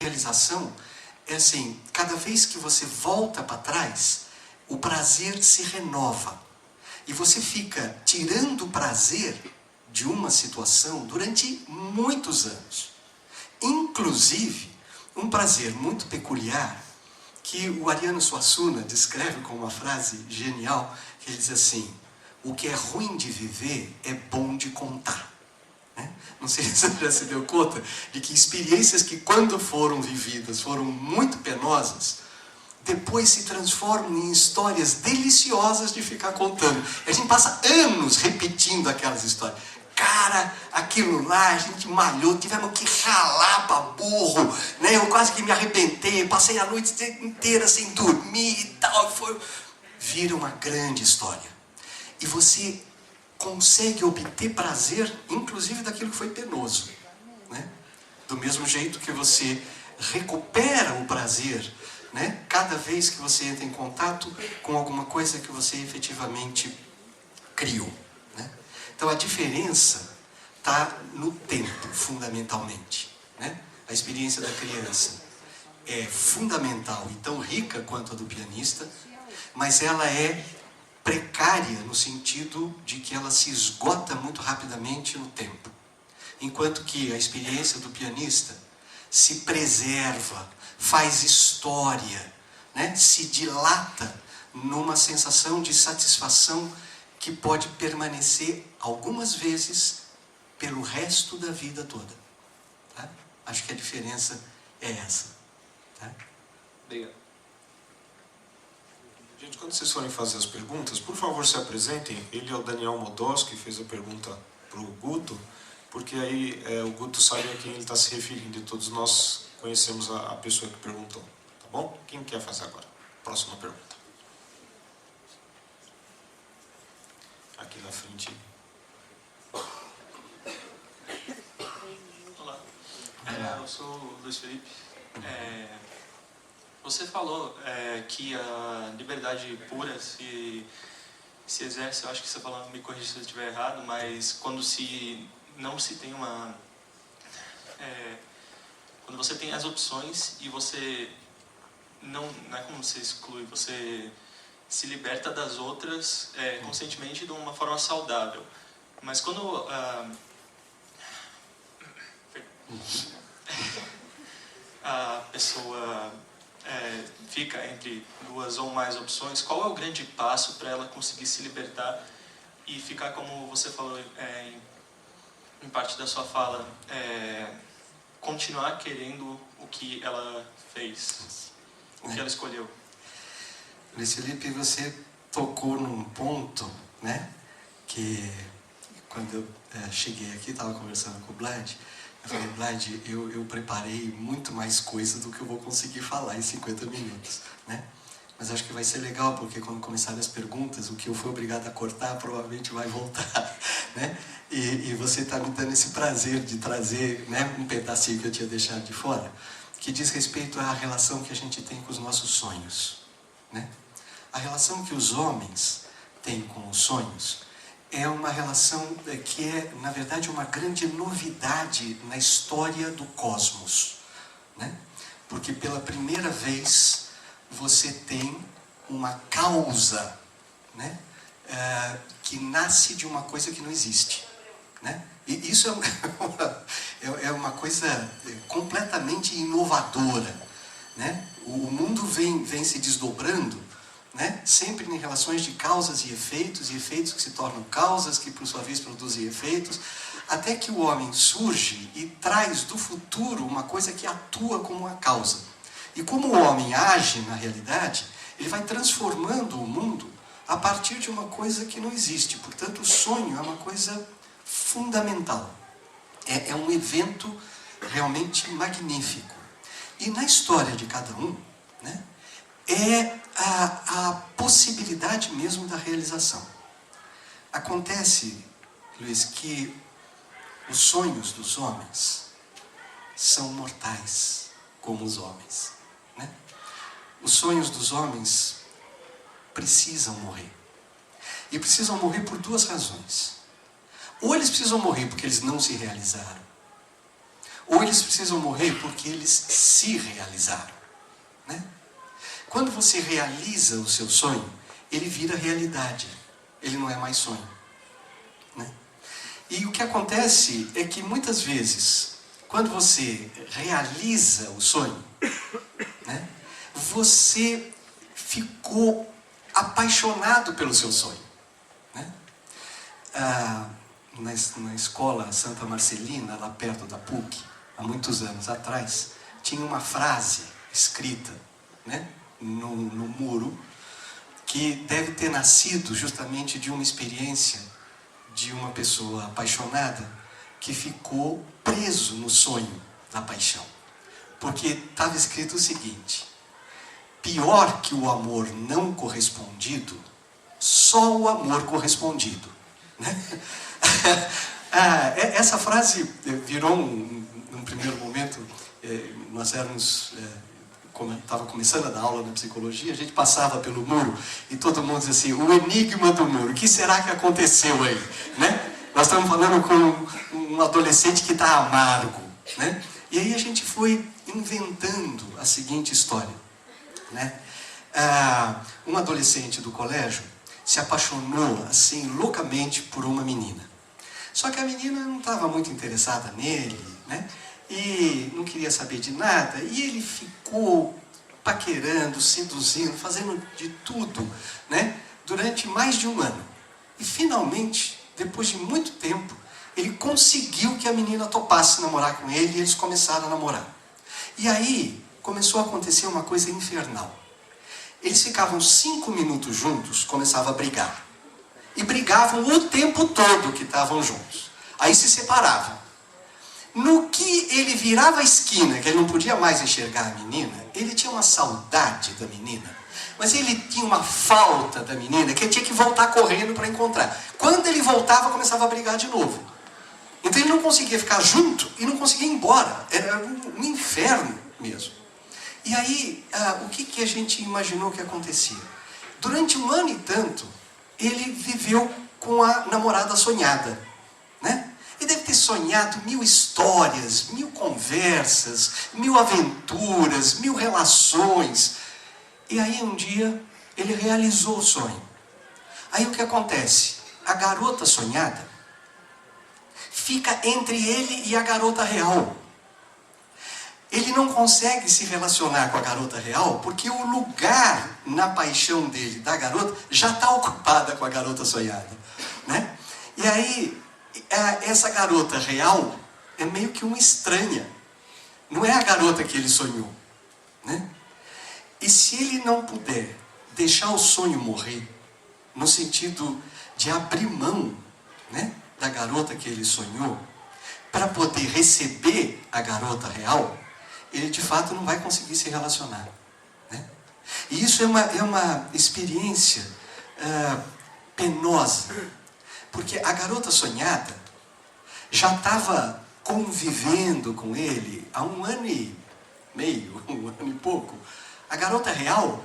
realização é assim, cada vez que você volta para trás, o prazer se renova. E você fica tirando prazer de uma situação durante muitos anos. Inclusive, um prazer muito peculiar, que o Ariano Suassuna descreve com uma frase genial, que ele diz assim: o que é ruim de viver é bom de contar. Não sei se você já se deu conta de que experiências que, quando foram vividas, foram muito penosas, depois se transformam em histórias deliciosas de ficar contando. A gente passa anos repetindo aquelas histórias. Cara, aquilo lá, a gente malhou, tivemos que ralar para burro, né? Eu quase que me arrebentei, passei a noite inteira sem dormir e tal. Vira uma grande história. E você consegue obter prazer, inclusive daquilo que foi penoso, né? Do mesmo jeito que você recupera o prazer, né? Cada vez que você entra em contato com alguma coisa que você efetivamente criou, né? Então a diferença está no tempo, fundamentalmente, né? A experiência da criança é fundamental e tão rica quanto a do pianista, mas ela é precária no sentido de que ela se esgota muito rapidamente no tempo. Enquanto que a experiência do pianista se preserva, faz história, né? Se dilata numa sensação de satisfação que pode permanecer algumas vezes pelo resto da vida toda. Tá? Acho que a diferença é essa. Tá? Obrigado. Gente, quando vocês forem fazer as perguntas, por favor se apresentem. Ele é o Daniel Modós, que fez a pergunta para o Guto, porque aí o Guto sabe a quem ele está se referindo e todos nós conhecemos a pessoa que perguntou. Tá bom? Quem quer fazer agora? Próxima pergunta. Aqui na frente. Olá, eu sou o Luiz Felipe. Você falou que a liberdade pura se exerce, eu acho que você falou, me corrija se eu estiver errado, mas quando não se tem uma... quando você tem as opções e você não é como você exclui, você se liberta das outras conscientemente de uma forma saudável. Mas quando... a pessoa fica entre duas ou mais opções, qual é o grande passo para ela conseguir se libertar e ficar, como você falou em parte da sua fala, continuar querendo o que ela fez, o que ela escolheu? Luiz Felipe, você tocou num ponto, né, que quando eu cheguei aqui, estava conversando com o Vlad, eu falei: Vlad, eu preparei muito mais coisa do que eu vou conseguir falar em 50 minutos, né? Mas acho que vai ser legal, porque quando começarem as perguntas, o que eu fui obrigado a cortar provavelmente vai voltar, né? E você está me dando esse prazer de trazer, né, um pedacinho que eu tinha deixado de fora, que diz respeito à relação que a gente tem com os nossos sonhos, né? A relação que os homens têm com os sonhos é uma relação que é, na verdade, uma grande novidade na história do cosmos, né? Porque pela primeira vez você tem uma causa, né, que nasce de uma coisa que não existe, né? E isso é uma coisa completamente inovadora, né? O mundo vem se desdobrando, né? Sempre em relações de causas e efeitos que se tornam causas, que por sua vez produzem efeitos, até que o homem surge e traz do futuro uma coisa que atua como uma causa. E como o homem age na realidade, ele vai transformando o mundo a partir de uma coisa que não existe. Portanto, o sonho é uma coisa fundamental. É um evento realmente magnífico. E na história de cada um, né, é a possibilidade mesmo da realização. Acontece, Luiz, que os sonhos dos homens são mortais, como os homens, né? Os sonhos dos homens precisam morrer. E precisam morrer por duas razões. Ou eles precisam morrer porque eles não se realizaram, ou eles precisam morrer porque eles se realizaram, né? Quando você realiza o seu sonho, ele vira realidade, ele não é mais sonho, né? E o que acontece é que muitas vezes, quando você realiza o sonho, né, você ficou apaixonado pelo seu sonho, né? Na escola Santa Marcelina, lá perto da PUC, há muitos anos atrás, tinha uma frase escrita, né, no muro, que deve ter nascido justamente de uma experiência de uma pessoa apaixonada que ficou preso no sonho da paixão. Porque estava escrito o seguinte: pior que o amor não correspondido, só o amor correspondido, né? Essa frase virou, num primeiro momento, nós éramos... Como estava começando a dar aula na psicologia, a gente passava pelo muro e todo mundo dizia assim: o enigma do muro, o que será que aconteceu aí, né? Nós estamos falando com um adolescente que está amargo, né? E aí a gente foi inventando a seguinte história, né? Um adolescente do colégio se apaixonou assim loucamente por uma menina, só que a menina não estava muito interessada nele, né? E não queria saber de nada, e ele ficou paquerando, seduzindo, fazendo de tudo, né, durante mais de um ano. E finalmente, depois de muito tempo, ele conseguiu que a menina topasse namorar com ele, e eles começaram a namorar. E aí começou a acontecer uma coisa infernal. Eles ficavam 5 minutos juntos, começavam a brigar. E brigavam o tempo todo que estavam juntos. Aí se separavam. No que ele virava a esquina, que ele não podia mais enxergar a menina, ele tinha uma saudade da menina, mas ele tinha uma falta da menina, que ele tinha que voltar correndo para encontrar. Quando ele voltava, começava a brigar de novo. Então ele não conseguia ficar junto e não conseguia ir embora. Era um inferno mesmo. E aí, o que a gente imaginou que acontecia? Durante um ano e tanto, ele viveu com a namorada sonhada, né? E deve ter sonhado 1000 histórias, 1000 conversas, 1000 aventuras, 1000 relações. E aí um dia ele realizou o sonho. Aí o que acontece? A garota sonhada fica entre ele e a garota real. Ele não consegue se relacionar com a garota real porque o lugar na paixão dele, da garota, já está ocupada com a garota sonhada, né? E aí essa garota real é meio que uma estranha. Não é a garota que ele sonhou, né? E se ele não puder deixar o sonho morrer, no sentido de abrir mão, né, da garota que ele sonhou, para poder receber a garota real, ele de fato não vai conseguir se relacionar, né? E isso é uma experiência penosa, porque a garota sonhada já estava convivendo com ele há 1 ano e meio, 1 ano e pouco. A garota real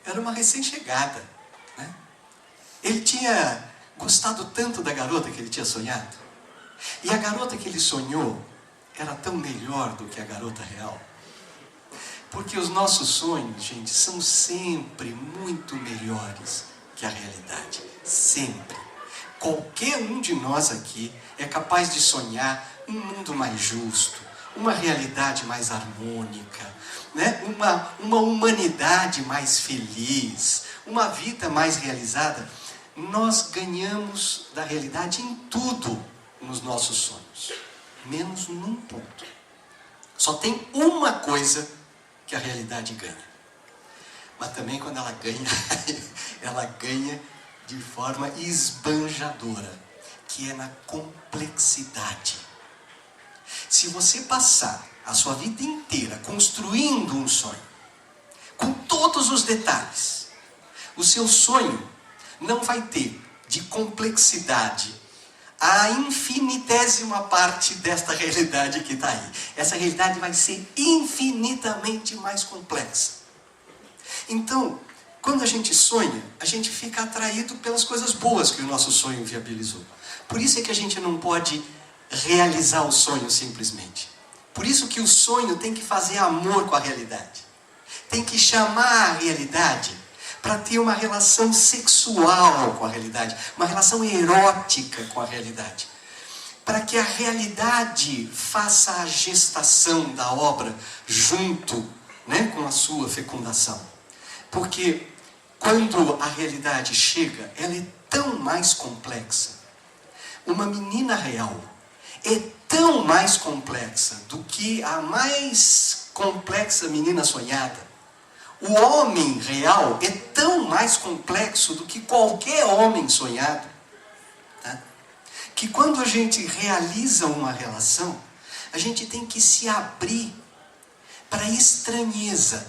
era uma recém-chegada, né? Ele tinha gostado tanto da garota que ele tinha sonhado. E a garota que ele sonhou era tão melhor do que a garota real. Porque os nossos sonhos, gente, são sempre muito melhores que a realidade. Sempre. Qualquer um de nós aqui é capaz de sonhar um mundo mais justo, uma realidade mais harmônica, né? uma humanidade mais feliz, uma vida mais realizada. Nós ganhamos da realidade em tudo nos nossos sonhos, menos num ponto. Só tem uma coisa que a realidade ganha. Mas também quando ela ganha, ela ganha de forma esbanjadora, que é na complexidade. Se você passar a sua vida inteira construindo um sonho, com todos os detalhes, o seu sonho não vai ter de complexidade a infinitésima parte desta realidade que está aí. Essa realidade vai ser infinitamente mais complexa. Então, quando a gente sonha, a gente fica atraído pelas coisas boas que o nosso sonho viabilizou. Por isso é que a gente não pode realizar o sonho simplesmente. Por isso que o sonho tem que fazer amor com a realidade. Tem que chamar a realidade para ter uma relação sexual com a realidade, uma relação erótica com a realidade. Para que a realidade faça a gestação da obra junto, né, com a sua fecundação. Porque quando a realidade chega, ela é tão mais complexa. Uma menina real é tão mais complexa do que a mais complexa menina sonhada. O homem real é tão mais complexo do que qualquer homem sonhado. Tá? Que quando a gente realiza uma relação, a gente tem que se abrir para a estranheza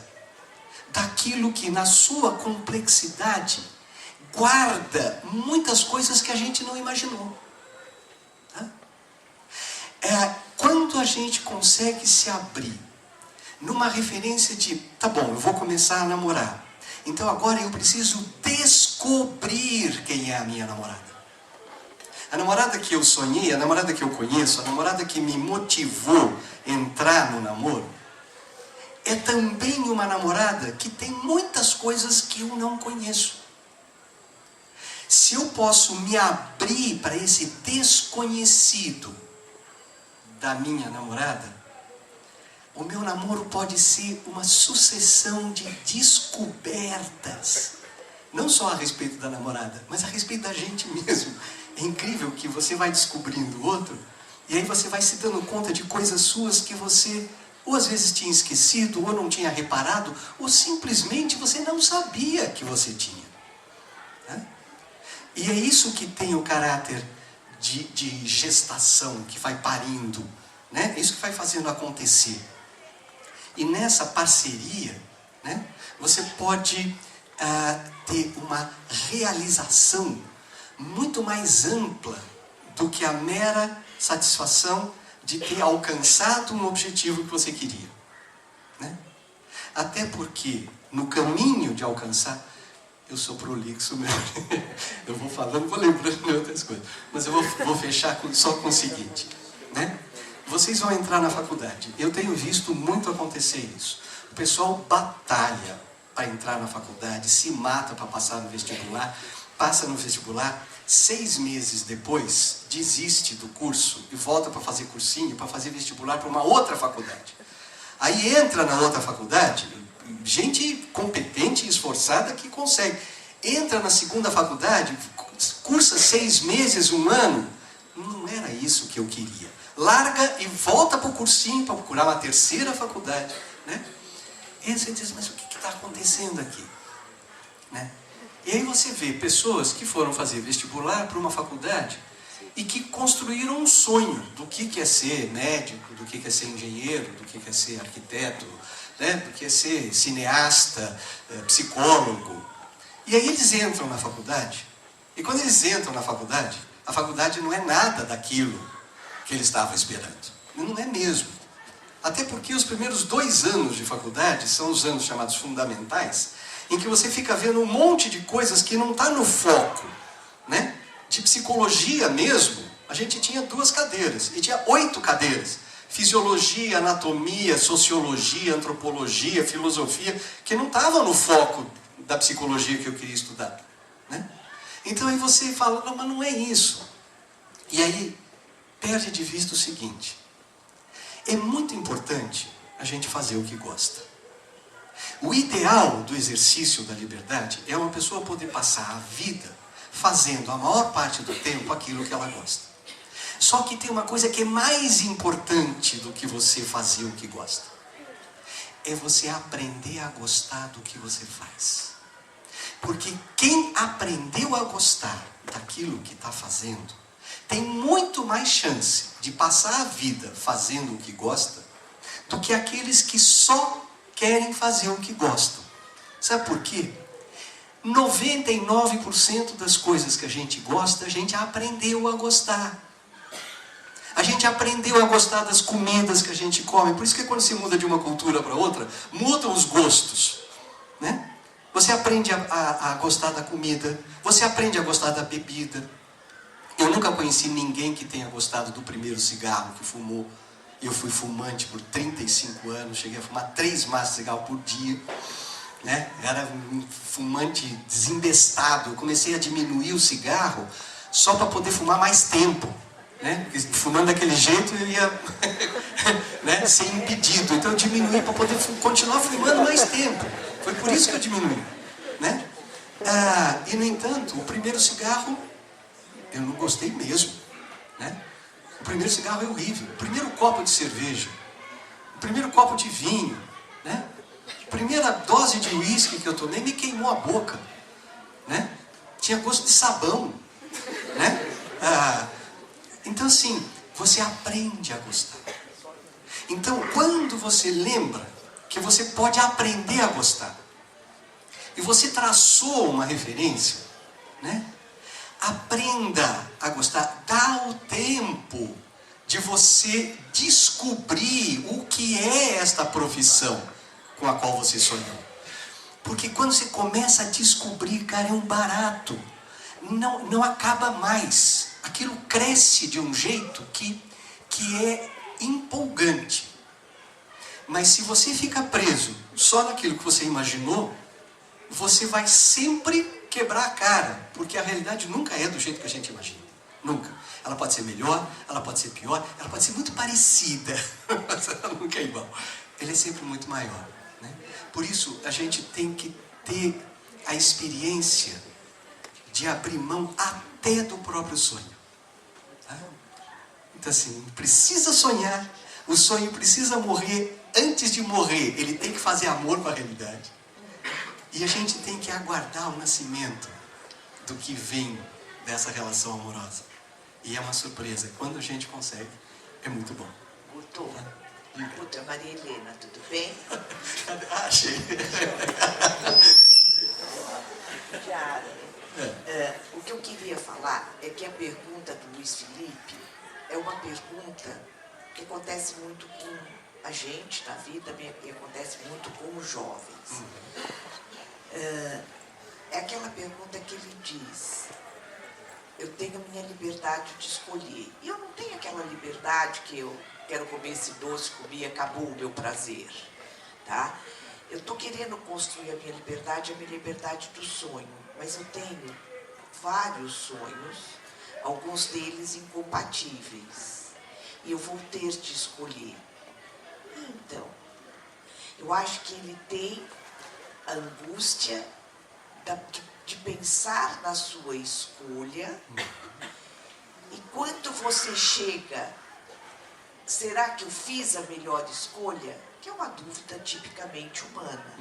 daquilo que na sua complexidade guarda muitas coisas que a gente não imaginou. Tá? Quando a gente consegue se abrir numa referência de, tá bom, eu vou começar a namorar, então agora eu preciso descobrir quem é a minha namorada. A namorada que eu sonhei, a namorada que eu conheço, a namorada que me motivou a entrar no namoro, é também uma namorada que tem muitas coisas que eu não conheço. Se eu posso me abrir para esse desconhecido da minha namorada, o meu namoro pode ser uma sucessão de descobertas. Não só a respeito da namorada, mas a respeito da gente mesmo. É incrível que você vai descobrindo o outro, e aí você vai se dando conta de coisas suas que você, ou às vezes tinha esquecido, ou não tinha reparado, ou simplesmente você não sabia que você tinha. Né? E é isso que tem o caráter de gestação, que vai parindo. Né? É isso que vai fazendo acontecer. E nessa parceria, né, você pode ter uma realização muito mais ampla do que a mera satisfação de ter alcançado um objetivo que você queria. Né? Até porque, no caminho de alcançar, eu sou prolixo mesmo, eu vou falando, vou lembrando de outras coisas, mas eu vou fechar só com o seguinte, né? Vocês vão entrar na faculdade. Eu tenho visto muito acontecer isso. O pessoal batalha para entrar na faculdade, se mata para passar no vestibular, passa no vestibular, 6 meses depois desiste do curso e volta para fazer cursinho, para fazer vestibular para uma outra faculdade. Aí entra na outra faculdade, gente competente e esforçada que consegue. Entra na segunda faculdade, cursa 6 meses, 1 ano. Não era isso que eu queria. Larga e volta para o cursinho para procurar uma terceira faculdade. Né? E aí você diz, mas o que está acontecendo aqui? Né? E aí você vê pessoas que foram fazer vestibular para uma faculdade e que construíram um sonho do que é ser médico, do que é ser engenheiro, do que é ser arquiteto, né? Do que é ser cineasta, psicólogo. E aí eles entram na faculdade, e quando eles entram na faculdade, a faculdade não é nada daquilo que ele estava esperando. Não é mesmo. Até porque os primeiros 2 anos de faculdade são os anos chamados fundamentais, em que você fica vendo um monte de coisas que não está no foco. Né? De psicologia mesmo, a gente tinha 2 cadeiras, e tinha 8 cadeiras. Fisiologia, anatomia, sociologia, antropologia, filosofia, que não estavam no foco da psicologia que eu queria estudar. Né? Então aí você fala, não, mas não é isso. E aí perde de vista o seguinte, é muito importante a gente fazer o que gosta. O ideal do exercício da liberdade é uma pessoa poder passar a vida fazendo a maior parte do tempo aquilo que ela gosta. Só que tem uma coisa que é mais importante do que você fazer o que gosta. É você aprender a gostar do que você faz. Porque quem aprendeu a gostar daquilo que está fazendo, tem muito mais chance de passar a vida fazendo o que gosta do que aqueles que só querem fazer o que gostam. Sabe por quê? 99% das coisas que a gente gosta, a gente aprendeu a gostar. A gente aprendeu a gostar das comidas que a gente come. Por isso que quando se muda de uma cultura para outra, mudam os gostos. Né? Você aprende a gostar da comida, você aprende a gostar da bebida. Eu nunca conheci ninguém que tenha gostado do primeiro cigarro que fumou. Eu fui fumante por 35 anos, cheguei a fumar 3 maços de cigarro por dia, né? Era um fumante desembestado. Eu comecei a diminuir o cigarro só para poder fumar mais tempo, né? Porque fumando daquele jeito eu ia né, ser impedido. Então eu diminuí para poder continuar fumando mais tempo. Foi por isso que eu diminui, né? E no entanto, o primeiro cigarro eu não gostei mesmo, né? O primeiro cigarro é horrível. O primeiro copo de cerveja, o primeiro copo de vinho, né? A primeira dose de uísque que eu tomei me queimou a boca, né? Tinha gosto de sabão, né? Então assim, você aprende a gostar. Então quando você lembra que você pode aprender a gostar, e você traçou uma referência, né? Aprenda a gostar. Dá o tempo de você descobrir o que é esta profissão com a qual você sonhou. Porque quando você começa a descobrir, cara, é um barato. Não acaba mais. Aquilo cresce de um jeito que é empolgante. Mas se você fica preso só naquilo que você imaginou, você vai sempre quebrar a cara, porque a realidade nunca é do jeito que a gente imagina. Nunca. Ela pode ser melhor, ela pode ser pior, ela pode ser muito parecida, mas ela nunca é igual. Ela é sempre muito maior, né? Por isso, a gente tem que ter a experiência de abrir mão até do próprio sonho. Tá? Então assim, precisa sonhar, o sonho precisa morrer. Antes de morrer, ele tem que fazer amor com a realidade. E a gente tem que aguardar o nascimento do que vem dessa relação amorosa. E é uma surpresa. Quando a gente consegue, é muito bom. Guto, Guto, Maria Helena, tudo bem? Achei. O que eu queria falar é que a pergunta do Luiz Felipe é uma pergunta que acontece muito com a gente na vida, e acontece muito com os jovens. É aquela pergunta que ele diz: eu tenho a minha liberdade de escolher. E eu não tenho aquela liberdade que eu quero comer esse doce, comi e acabou o meu prazer. Tá? Eu estou querendo construir a minha liberdade do sonho. Mas eu tenho vários sonhos, alguns deles incompatíveis. E eu vou ter de escolher. Então, eu acho que ele tem a angústia de pensar na sua escolha. E quando você chega, será que eu fiz a melhor escolha? Que é uma dúvida tipicamente humana.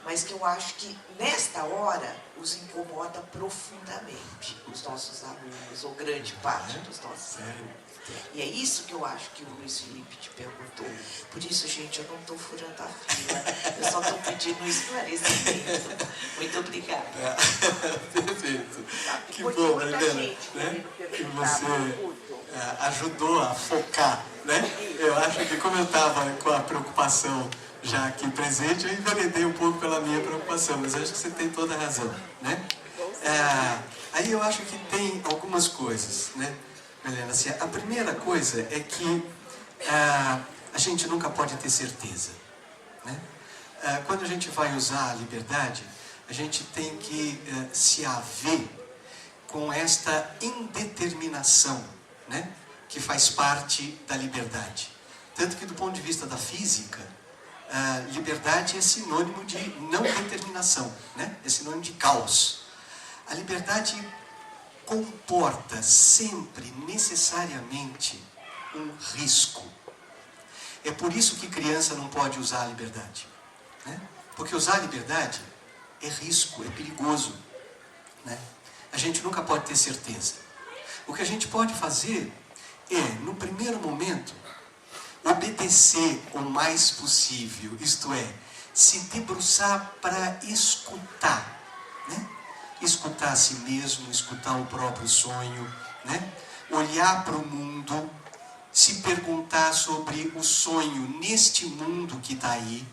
Mas que eu acho que, nesta hora, os incomoda profundamente os nossos alunos, ou grande parte dos nossos alunos. E é isso que eu acho que o Luiz Felipe te perguntou. Por isso, gente, eu não estou furando a fila. Eu só estou pedindo um esclarecimento. Muito obrigada. Perfeito. Que porque bom, muita Helena, gente né? Que perguntava, você ajudou a focar, né? Eu acho que como eu estava com a preocupação já aqui presente, eu enveredei um pouco pela minha preocupação, mas acho que você tem toda a razão, né? Aí eu acho que tem algumas coisas, né, Helena? Assim, a primeira coisa é que a gente nunca pode ter certeza, né? Quando a gente vai usar a liberdade, a gente tem que se haver com esta indeterminação, né, que faz parte da liberdade. Tanto que do ponto de vista da física, liberdade é sinônimo de não determinação, né? É sinônimo de caos. A liberdade comporta sempre, necessariamente, um risco. É por isso que criança não pode usar a liberdade, né? Porque usar a liberdade é risco, é perigoso, né? A gente nunca pode ter certeza. O que a gente pode fazer é, no primeiro momento, obedecer o mais possível, isto é, se debruçar para escutar, né? Escutar a si mesmo, escutar o próprio sonho, né? Olhar para o mundo, se perguntar sobre o sonho neste mundo que está aí,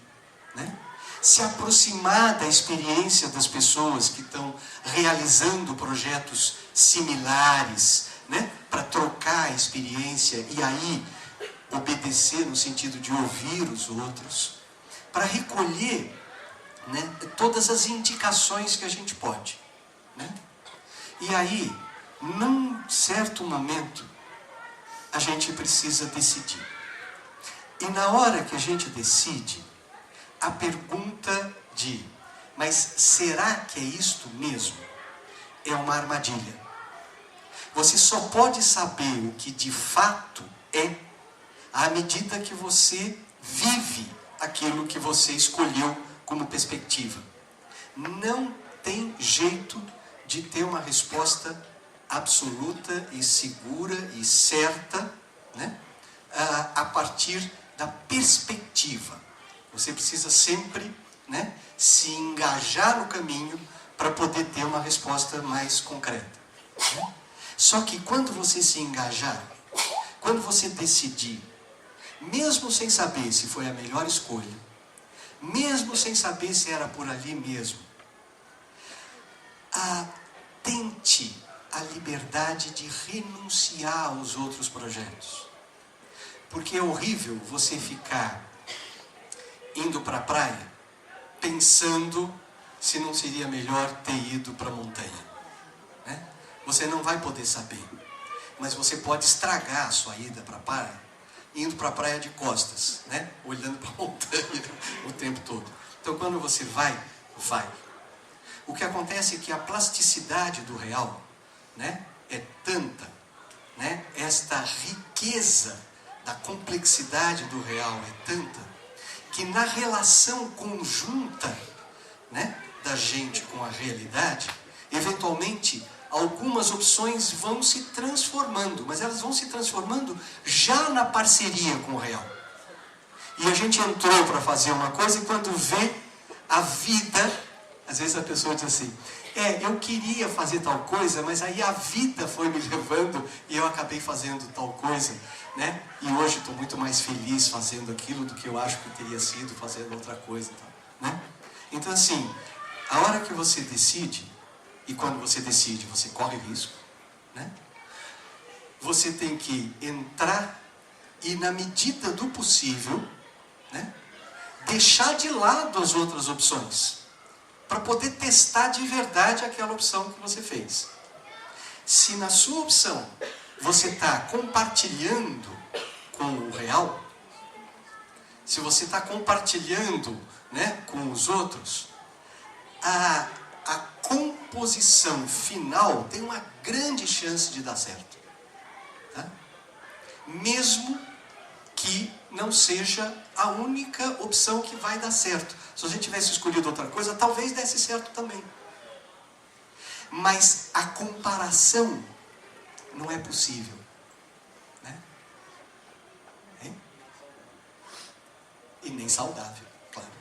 né? Se aproximar da experiência das pessoas que estão realizando projetos similares, né? Para trocar a experiência e aí obedecer no sentido de ouvir os outros, para recolher, né, todas as indicações que a gente pode, né? E aí, num certo momento, a gente precisa decidir. E na hora que a gente decide, a pergunta de: mas será que é isto mesmo? É uma armadilha. Você só pode saber o que de fato é à medida que você vive aquilo que você escolheu como perspectiva. Não tem jeito de ter uma resposta absoluta e segura e certa, né, a partir da perspectiva. Você precisa sempre, né, se engajar no caminho para poder ter uma resposta mais concreta, né? Só que quando você se engajar, quando você decidir, mesmo sem saber se foi a melhor escolha, mesmo sem saber se era por ali mesmo, tente a liberdade de renunciar aos outros projetos. Porque é horrível você ficar indo para a praia pensando se não seria melhor ter ido para a montanha, né? Você não vai poder saber, mas você pode estragar a sua ida para a praia indo para a praia de costas, né? Olhando para a montanha o tempo todo. Então, quando você vai. O que acontece é que a plasticidade do real, né, é tanta, né, esta riqueza da complexidade do real é tanta, que na relação conjunta, né, da gente com a realidade, eventualmente algumas opções vão se transformando, mas elas vão se transformando já na parceria com o real. E a gente entrou para fazer uma coisa e quando vê a vida, às vezes a pessoa diz assim: eu queria fazer tal coisa, mas aí a vida foi me levando e eu acabei fazendo tal coisa, né? E hoje estou muito mais feliz fazendo aquilo do que eu acho que teria sido fazendo outra coisa, né? Então, assim, a hora que você decide, e quando você decide, você corre risco, né? Você tem que entrar e, na medida do possível, né, deixar de lado as outras opções, para poder testar de verdade aquela opção que você fez. Se na sua opção você está compartilhando com o real, se você está compartilhando, né, com os outros, a composição final tem uma grande chance de dar certo, tá? Mesmo que não seja a única opção que vai dar certo. Se a gente tivesse escolhido outra coisa, talvez desse certo também. Mas a comparação não é possível, né? E nem saudável, claro,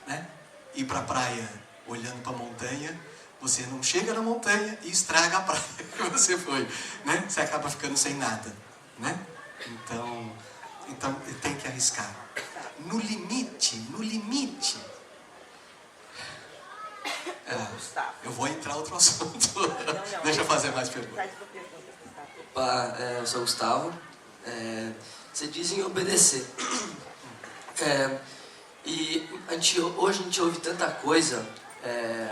né? Ir para a praia olhando para a montanha, você não chega na montanha e estraga a praia que você foi, né? Você acaba ficando sem nada, né? Então tem que arriscar. No limite, eu vou entrar outro assunto. Deixa eu fazer mais perguntas. Opa, eu sou o Gustavo. Você diz em obedecer. E hoje a gente ouve tanta coisa,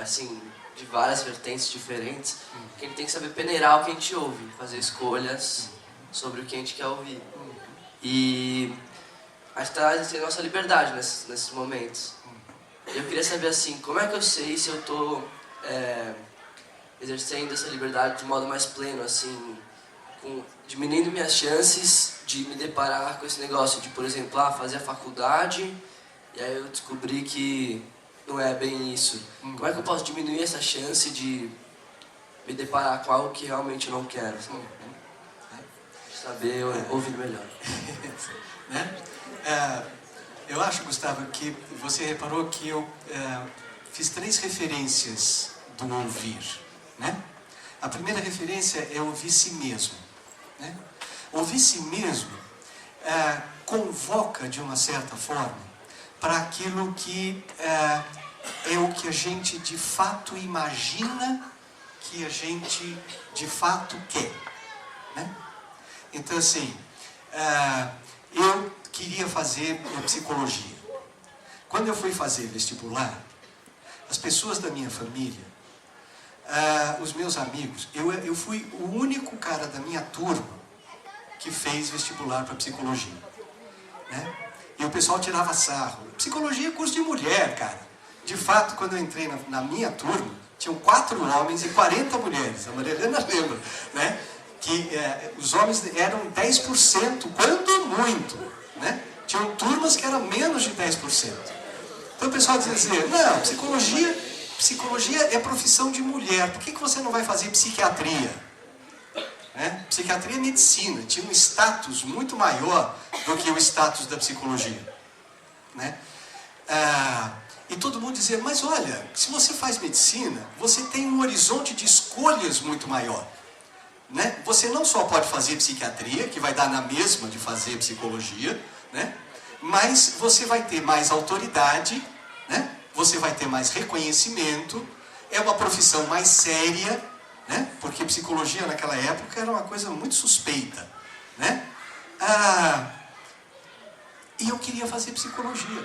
assim, de várias vertentes diferentes, que a gente tem que saber peneirar o que a gente ouve, fazer escolhas sobre o que a gente quer ouvir. E a gente está exercendo a nossa liberdade nesses momentos. Eu queria saber, assim, como é que eu sei se eu estou exercendo essa liberdade de modo mais pleno, assim, diminuindo minhas chances de me deparar com esse negócio de, por exemplo, fazer a faculdade e aí eu descobri que não é bem isso. Como é que eu posso diminuir essa chance de me deparar com algo que realmente eu não quero? Assim? Saber ouvir melhor. Né? Eu acho, Gustavo, que você reparou que eu fiz 3 referências do ouvir, né? A primeira referência é ouvir si mesmo, né? Ouvir si mesmo convoca, de uma certa forma, para aquilo que é o que a gente de fato imagina que a gente de fato quer, né? Então, assim, eu queria fazer psicologia. Quando eu fui fazer vestibular, as pessoas da minha família, os meus amigos, eu fui o único cara da minha turma que fez vestibular para psicologia, né? E o pessoal tirava sarro. Psicologia é curso de mulher, cara. De fato, quando eu entrei na minha turma, tinham 4 homens e 40 mulheres. A Maria Helena lembra, né? Que os homens eram 10%, quando muito, né? Tinham turmas que eram menos de 10%. Então o pessoal dizia, não, psicologia é profissão de mulher, por que você não vai fazer psiquiatria? Né? Psiquiatria é medicina, tinha um status muito maior do que o status da psicologia. Né? E todo mundo dizia, mas olha, se você faz medicina, você tem um horizonte de escolhas muito maior. Né? Você não só pode fazer psiquiatria, que vai dar na mesma de fazer psicologia, né? Mas você vai ter mais autoridade, né? Você vai ter mais reconhecimento, é uma profissão mais séria, né? Porque psicologia naquela época era uma coisa muito suspeita. Né? E eu queria fazer psicologia.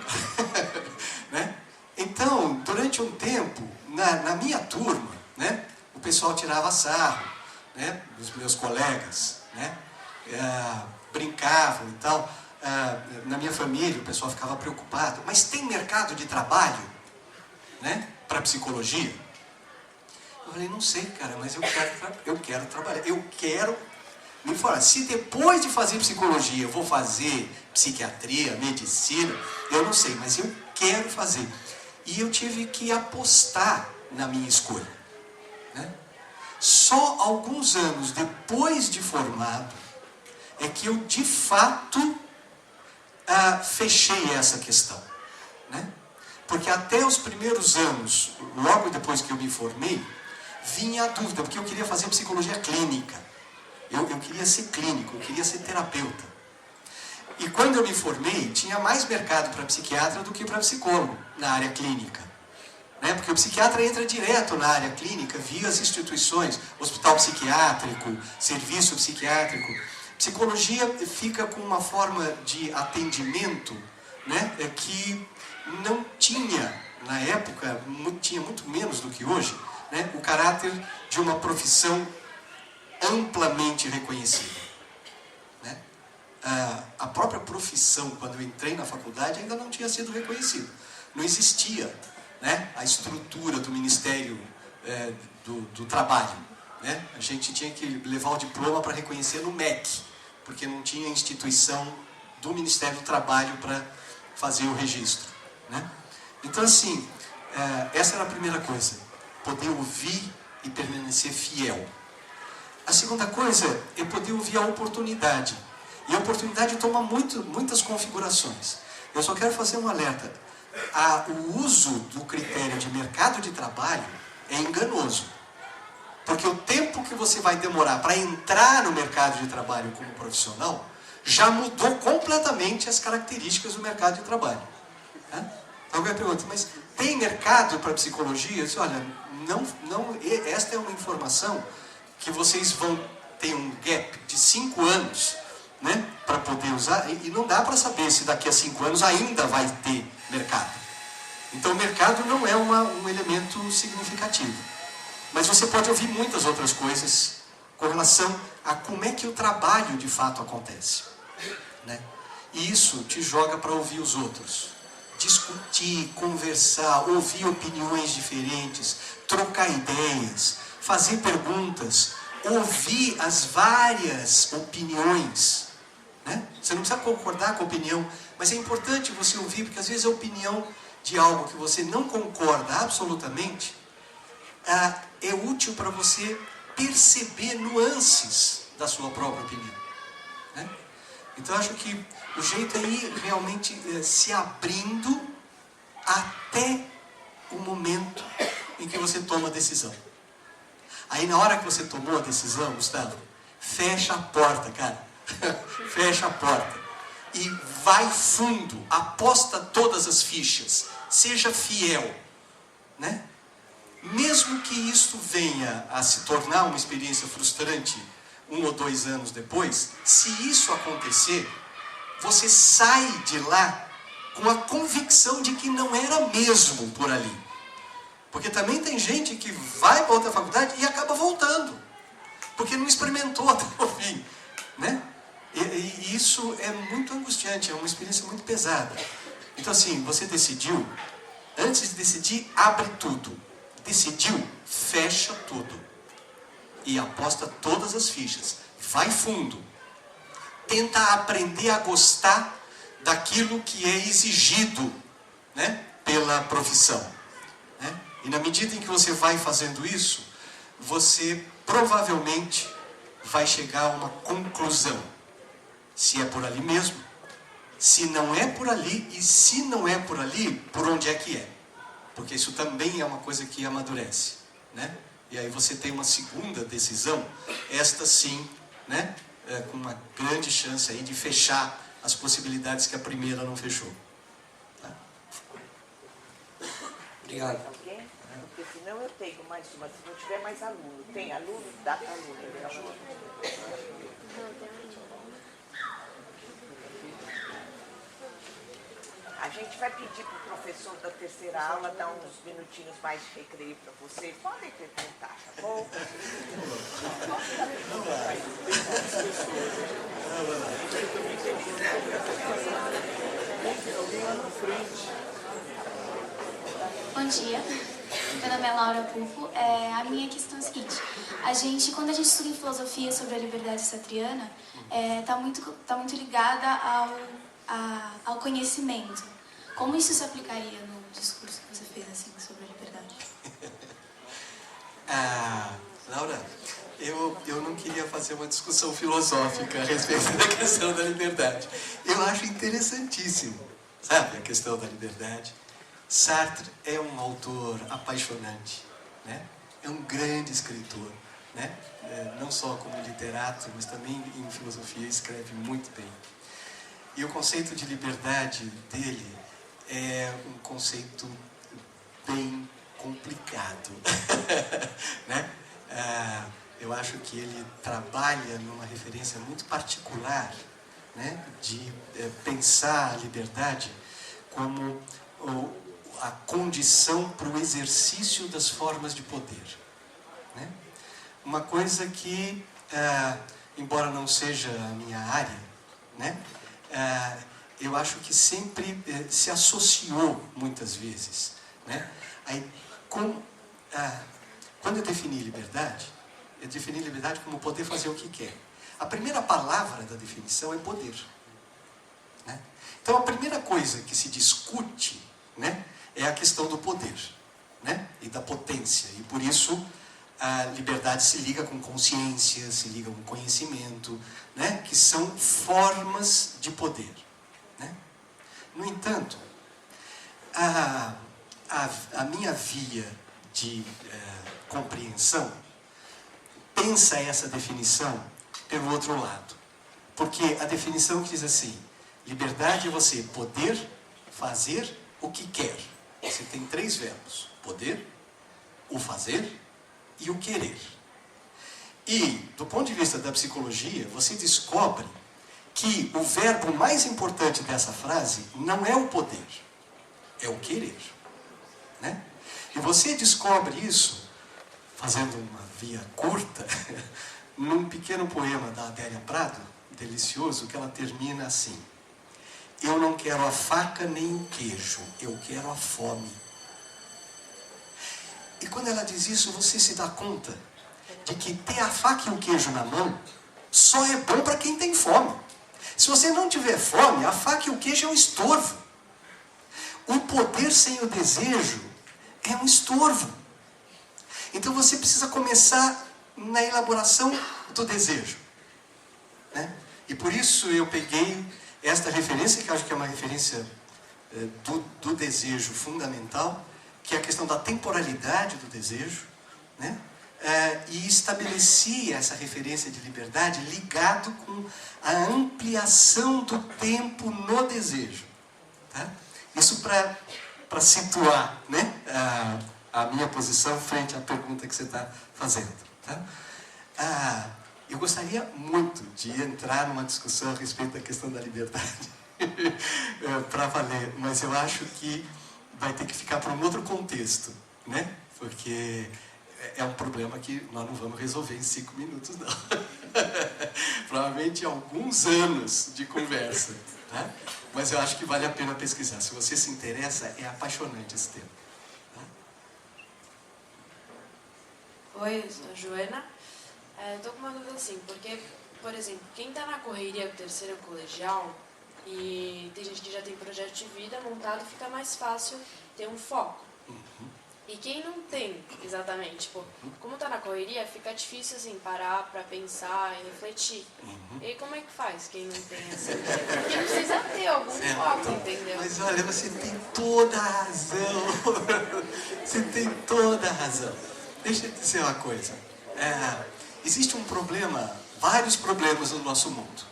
Né? Então, durante um tempo, na minha turma, né? O pessoal tirava sarro, né? Os meus colegas, né? Brincavam e tal. Na minha família o pessoal ficava preocupado, mas tem mercado de trabalho, né, para psicologia? Eu falei, não sei, cara, mas eu quero trabalhar, eu quero me informar. Se depois de fazer psicologia eu vou fazer psiquiatria, medicina, eu não sei, mas eu quero fazer. E eu tive que apostar na minha escolha, né? Só alguns anos depois de formado é que eu de fato fechei essa questão, né? Porque até os primeiros anos, logo depois que eu me formei, vinha a dúvida, porque eu queria fazer psicologia clínica. Eu queria ser clínico, eu queria ser terapeuta. E quando eu me formei, tinha mais mercado para psiquiatra do que para psicólogo na área clínica. Né? Porque o psiquiatra entra direto na área clínica via as instituições, hospital psiquiátrico, serviço psiquiátrico. Psicologia fica com uma forma de atendimento, né, que não tinha, na época, tinha muito menos do que hoje, né, o caráter de uma profissão amplamente reconhecida. Né? A própria profissão, quando eu entrei na faculdade, ainda não tinha sido reconhecida. Não existia, né, a estrutura do Ministério do Trabalho. Né? A gente tinha que levar o diploma para reconhecer no MEC, porque não tinha instituição do Ministério do Trabalho para fazer o registro. Né? Então, assim, essa era a primeira coisa, poder ouvir e permanecer fiel. A segunda coisa é poder ouvir a oportunidade. E a oportunidade toma muitas configurações. Eu só quero fazer um alerta. O uso do critério de mercado de trabalho é enganoso. Porque o tempo que você vai demorar para entrar no mercado de trabalho como profissional já mudou completamente as características do mercado de trabalho. Então alguém pergunta, mas tem mercado para psicologia? Eu disse, olha, esta é uma informação que vocês vão ter um gap de 5 anos, né, para poder usar, e não dá para saber se daqui a 5 anos ainda vai ter mercado. Então o mercado não é um elemento significativo. Mas você pode ouvir muitas outras coisas com relação a como é que o trabalho de fato acontece. Né? E isso te joga para ouvir os outros. Discutir, conversar, ouvir opiniões diferentes, trocar ideias, fazer perguntas, ouvir as várias opiniões. Né? Você não precisa concordar com a opinião, mas é importante você ouvir, porque às vezes a opinião de algo que você não concorda absolutamente é útil para você perceber nuances da sua própria opinião. Né? Então, eu acho que o jeito é ir realmente se abrindo até o momento em que você toma a decisão. Aí, na hora que você tomou a decisão, Gustavo, fecha a porta, cara. Fecha a porta. E vai fundo, aposta todas as fichas. Seja fiel. Né? Mesmo que isto venha a se tornar uma experiência frustrante 1 ou 2 anos depois, se isso acontecer, você sai de lá com a convicção de que não era mesmo por ali. Porque também tem gente que vai para outra faculdade e acaba voltando, porque não experimentou até o fim, né? E isso é muito angustiante, é uma experiência muito pesada. Então assim, você decidiu, antes de decidir, abre tudo. Decidiu, fecha tudo. E aposta todas as fichas. Vai fundo. Tenta aprender a gostar daquilo que é exigido, né, pela profissão. Né? E na medida em que você vai fazendo isso, você provavelmente vai chegar a uma conclusão. Se é por ali mesmo, se não é por ali, e se não é por ali, por onde é que é? Porque isso também é uma coisa que amadurece, né? E aí você tem uma segunda decisão, esta sim, né? Com uma grande chance aí de fechar as possibilidades que a primeira não fechou. Tá? Obrigado. Alguém? Porque senão eu tenho mais uma. Se não tiver mais aluno, tem aluno? Dá para aluno. A gente vai pedir para o professor da terceira aula dar uns minutinhos mais de recreio para vocês. Podem perguntar, tá bom? Bom dia, meu nome é Laura Pufo. A minha questão é a seguinte: quando a gente estuda em filosofia sobre a liberdade satriana, tá muito ligada ao conhecimento. Como isso se aplicaria no discurso que você fez assim, sobre a liberdade? Laura, eu não queria fazer uma discussão filosófica a respeito da questão da liberdade. Eu acho interessantíssimo, sabe, a questão da liberdade. Sartre é um autor apaixonante, né? É um grande escritor, né? Não só como literato, mas também em filosofia escreve muito bem. E o conceito de liberdade dele é um conceito bem complicado, né? Eu acho que ele trabalha numa referência muito particular, né? De pensar a liberdade como a condição para o exercício das formas de poder, né? Uma coisa que, embora não seja a minha área, né? Eu acho que sempre se associou muitas vezes, né? Aí, quando eu defini liberdade como poder fazer o que quer. A primeira palavra da definição é poder, né? Então a primeira coisa que se discute, né, é a questão do poder, né, e da potência. E por isso a liberdade se liga com consciência, se liga com conhecimento, né, que são formas de poder. Né? No entanto, a minha via de compreensão pensa essa definição pelo outro lado. Porque a definição que diz assim: liberdade é você poder fazer o que quer. Você tem 3 verbos: poder, o fazer e o querer. E, do ponto de vista da psicologia, você descobre que o verbo mais importante dessa frase não é o poder, é o querer. Né? E você descobre isso, fazendo uma via curta, num pequeno poema da Adélia Prado, delicioso, que ela termina assim: eu não quero a faca nem o queijo, eu quero a fome. E quando ela diz isso, você se dá conta de que ter a faca e o queijo na mão só é bom para quem tem fome. Se você não tiver fome, a faca e o queijo é um estorvo. O poder sem o desejo é um estorvo. Então você precisa começar na elaboração do desejo. Né? E por isso eu peguei esta referência, que eu acho que é uma referência do desejo fundamental, que é a questão da temporalidade do desejo, né? E estabeleci essa referência de liberdade ligado com a ampliação do tempo no desejo. Tá? Isso para situar, né, a minha posição frente à pergunta que você está fazendo. Tá? Eu gostaria muito de entrar numa discussão a respeito da questão da liberdade para valer, mas eu acho que vai ter que ficar para um outro contexto, né? Porque é um problema que nós não vamos resolver em 5 minutos, não. Provavelmente alguns anos de conversa, tá? Mas eu acho que vale a pena pesquisar. Se você se interessa, é apaixonante esse tema. Tá? Oi, eu sou a Joana. Estou com uma dúvida assim, porque, por exemplo, quem está na correria do terceiro colegial e tem gente que já tem projeto de vida montado, fica mais fácil ter um foco. E quem não tem, exatamente, tipo, como está na correria, fica difícil assim, parar para pensar e refletir. E aí, como é que faz quem não tem assim? Porque precisa ter algum foco, entendeu? Mas olha, você tem toda a razão. Você tem toda a razão. Deixa eu dizer uma coisa. Existe um problema, vários problemas no nosso mundo.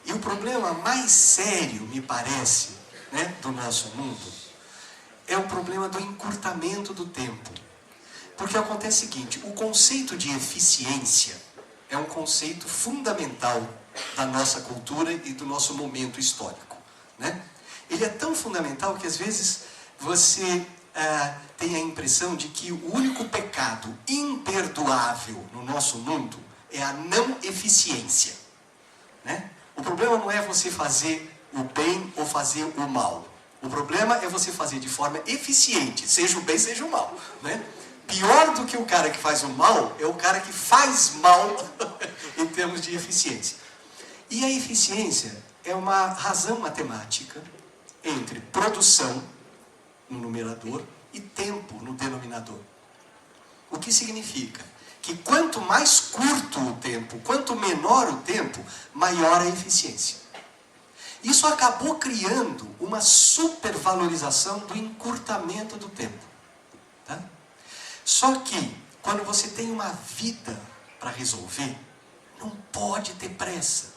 E o problema mais sério, me parece, né, do nosso mundo, é o problema do encurtamento do tempo. Porque acontece o seguinte, o conceito de eficiência é um conceito fundamental da nossa cultura e do nosso momento histórico, né? Ele é tão fundamental que às vezes você tem a impressão de que o único pecado imperdoável no nosso mundo é a não eficiência, né? O problema não é você fazer o bem ou fazer o mal. O problema é você fazer de forma eficiente, seja o bem, seja o mal, né? Pior do que o cara que faz o mal é o cara que faz mal em termos de eficiência. E a eficiência é uma razão matemática entre produção, no numerador, e tempo, no denominador. O que significa que quanto mais curto o tempo, quanto menor o tempo, maior a eficiência. Isso acabou criando uma supervalorização do encurtamento do tempo. Tá? Só que, quando você tem uma vida para resolver, não pode ter pressa.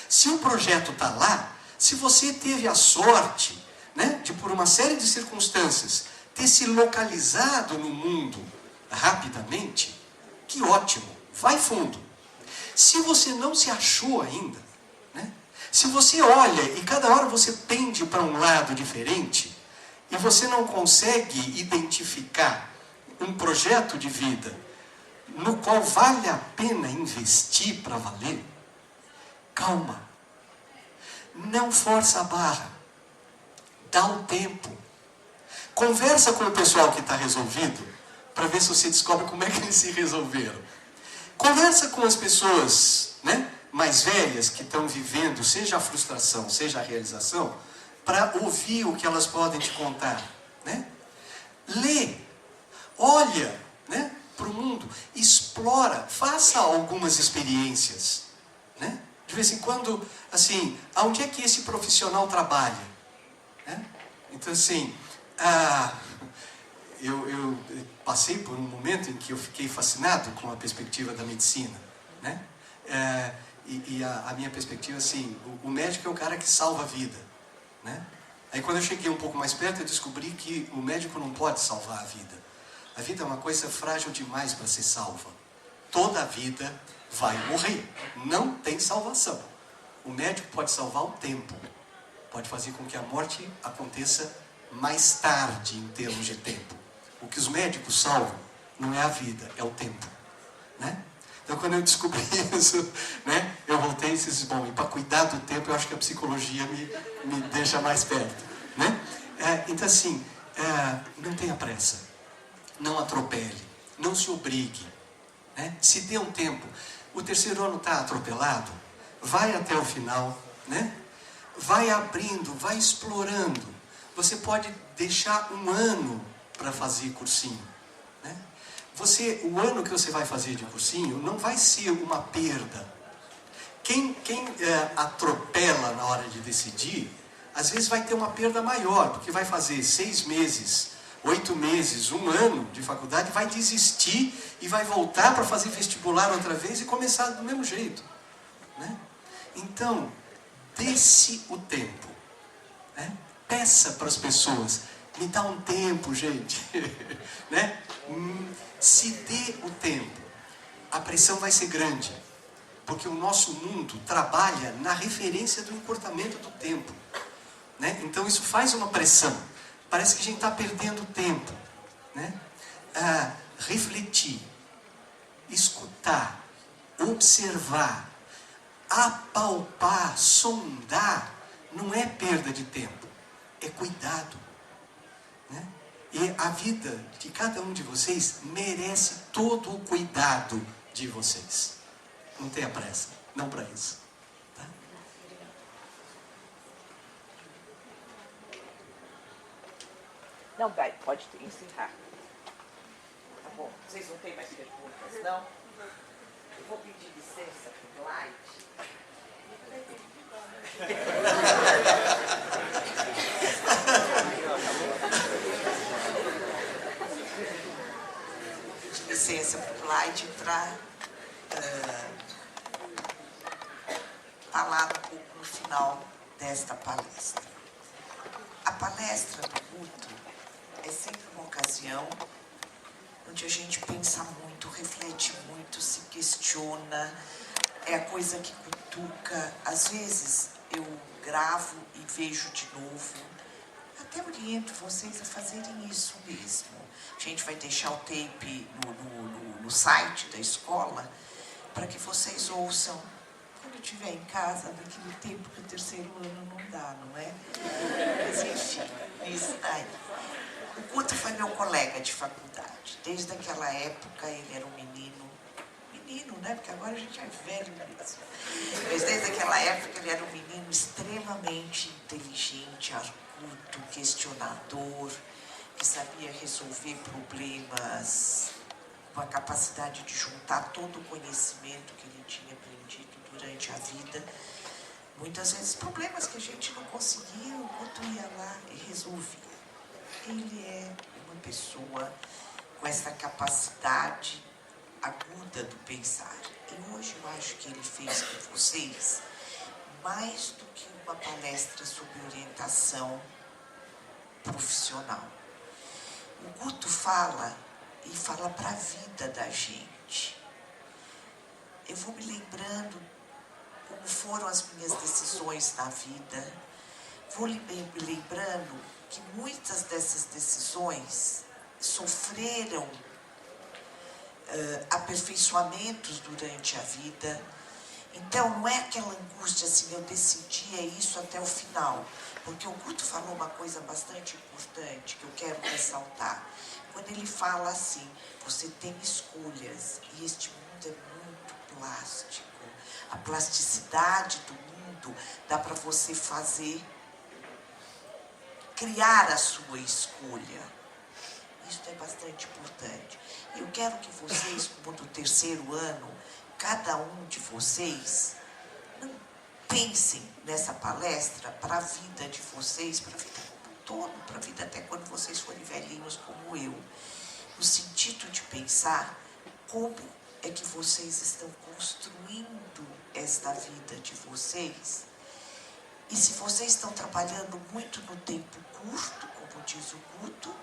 Se o projeto está lá, se você teve a sorte, né, de por uma série de circunstâncias ter se localizado no mundo rapidamente, que ótimo, vai fundo. Se você não se achou ainda, né, se você olha e cada hora você pende para um lado diferente e você não consegue identificar um projeto de vida no qual vale a pena investir para valer, calma. Não força a barra. Dá um tempo. Conversa com o pessoal que está resolvido para ver se você descobre como é que eles se resolveram. Conversa com as pessoas, né, mais velhas que estão vivendo, seja a frustração, seja a realização, para ouvir o que elas podem te contar, né? Lê, olha, né, para o mundo, explora, faça algumas experiências, né? De vez em quando, assim, aonde é que esse profissional trabalha? Né? Então, assim, eu passei por um momento em que eu fiquei fascinado com a perspectiva da medicina, né? E a minha perspectiva, assim, o médico é o cara que salva a vida, né? Aí quando eu cheguei um pouco mais perto, eu descobri que o médico não pode salvar a vida. A vida é uma coisa frágil demais para ser salva. Toda a vida vai morrer. Não tem salvação. O médico pode salvar o tempo. Pode fazer com que a morte aconteça mais tarde em termos de tempo. O que os médicos salvam não é a vida, é o tempo, né? Então, quando eu descobri isso, né, eu voltei e disse, bom, e para cuidar do tempo, eu acho que a psicologia me deixa mais perto, né? Então, assim, não tenha pressa, não atropele, não se obrigue, né? Se dê um tempo. O terceiro ano está atropelado, vai até o final, né? Vai abrindo, vai explorando. Você pode deixar um ano para fazer cursinho, né? O ano que você vai fazer de cursinho não vai ser uma perda. Quem atropela na hora de decidir, às vezes vai ter uma perda maior, porque vai fazer 6 meses, 8 meses, 1 ano de faculdade, vai desistir e vai voltar para fazer vestibular outra vez e começar do mesmo jeito, né? Então, dê-se o tempo, né? Peça para as pessoas, me dá um tempo, gente, né? Se dê o tempo. A pressão vai ser grande, Porque o nosso mundo trabalha na referência do encurtamento do tempo, né? Então isso faz uma pressão. Parece que a gente está perdendo tempo, né? Refletir, escutar, observar, apalpar, sondar, não é perda de tempo, é cuidado, né? E a vida de cada um de vocês merece todo o cuidado de vocês. Não tenha pressa, não para isso. Tá? Não, vai, pode encerrar. Tá bom, vocês não têm mais perguntas, não? Eu vou pedir licença para o Clyde. Licença para o Clyde para falar um pouco no final desta palestra. A palestra do Guto é sempre uma ocasião onde a gente pensa muito, reflete muito, se questiona, é a coisa que cutuca. Às vezes eu gravo e vejo de novo. Até oriento vocês a fazerem isso mesmo. A gente vai deixar o tape no site da escola para que vocês ouçam quando estiver em casa, naquele tempo que o terceiro ano não dá, não é? Mas enfim, isso daí. O Guto foi meu colega de faculdade. Desde aquela época ele era um menino, né? Porque agora a gente é velho mesmo. Mas desde aquela época ele era um menino extremamente inteligente, arguto, questionador, que sabia resolver problemas com a capacidade de juntar todo o conhecimento que ele tinha aprendido durante a vida. Muitas vezes problemas que a gente não conseguia, o Guto ia lá e resolvia. Ele é uma pessoa com essa capacidade aguda do pensar. E hoje eu acho que ele fez com vocês mais do que uma palestra sobre orientação profissional. O Guto fala e fala para a vida da gente. Eu vou me lembrando como foram as minhas decisões na vida. Vou me lembrando que muitas dessas decisões sofreram aperfeiçoamentos durante a vida. Então, não é aquela angústia assim, eu decidi é isso até o final. Porque o Guto falou uma coisa bastante importante que eu quero ressaltar. Quando ele fala assim, você tem escolhas e este mundo é muito plástico. A plasticidade do mundo dá para você fazer, criar a sua escolha. Isso é bastante importante. Eu quero que vocês, como do terceiro ano, cada um de vocês, não pensem nessa palestra para a vida de vocês, para a vida como um todo, para a vida até quando vocês forem velhinhos como eu. No sentido de pensar como é que vocês estão construindo esta vida de vocês. E se vocês estão trabalhando muito no tempo curto, como diz o Guto,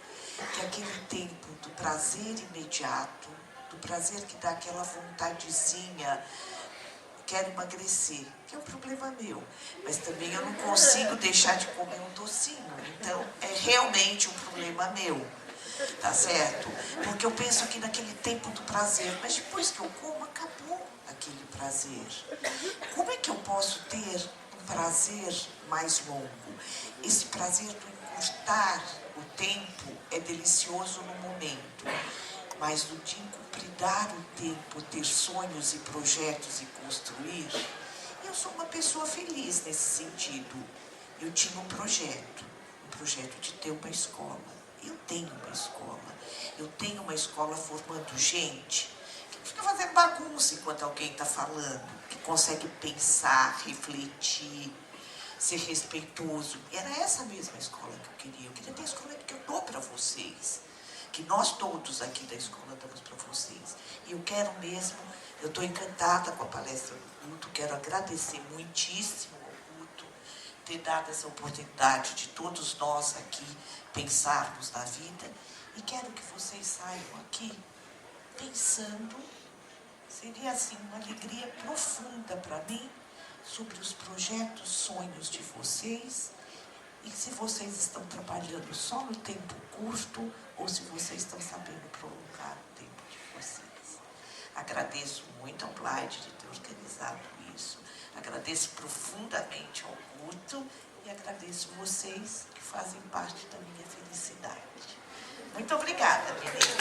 que é aquele tempo do prazer imediato, do prazer que dá aquela vontadezinha, quero emagrecer, que é um problema meu, mas também eu não consigo deixar de comer um docinho, então é realmente um problema meu, tá certo? Porque eu penso aqui naquele tempo do prazer, mas depois que eu como, acabou aquele prazer. Como é que eu posso ter um prazer mais longo? Esse prazer do encurtar o tempo é delicioso no momento, mas no de encupridar o tempo, ter sonhos e projetos e construir, eu sou uma pessoa feliz nesse sentido. Eu tinha um projeto de ter uma escola. Eu tenho uma escola. Eu tenho uma escola formando gente que não fica fazendo bagunça enquanto alguém está falando, que consegue pensar, refletir, ser respeitoso. Era essa mesma escola que eu queria. Eu queria ter a escola que eu dou para vocês, que nós todos aqui da escola damos para vocês. E eu quero mesmo, eu estou encantada com a palestra do Guto, quero agradecer muitíssimo ao Guto ter dado essa oportunidade de todos nós aqui pensarmos na vida, e quero que vocês saiam aqui pensando seria assim uma alegria profunda para mim sobre os projetos, sonhos de vocês, e se vocês estão trabalhando só no tempo curto ou se vocês estão sabendo prolongar o tempo de vocês. Agradeço muito ao Blide de ter organizado isso, agradeço profundamente ao Guto e agradeço vocês que fazem parte da minha felicidade. Muito obrigada, meninas.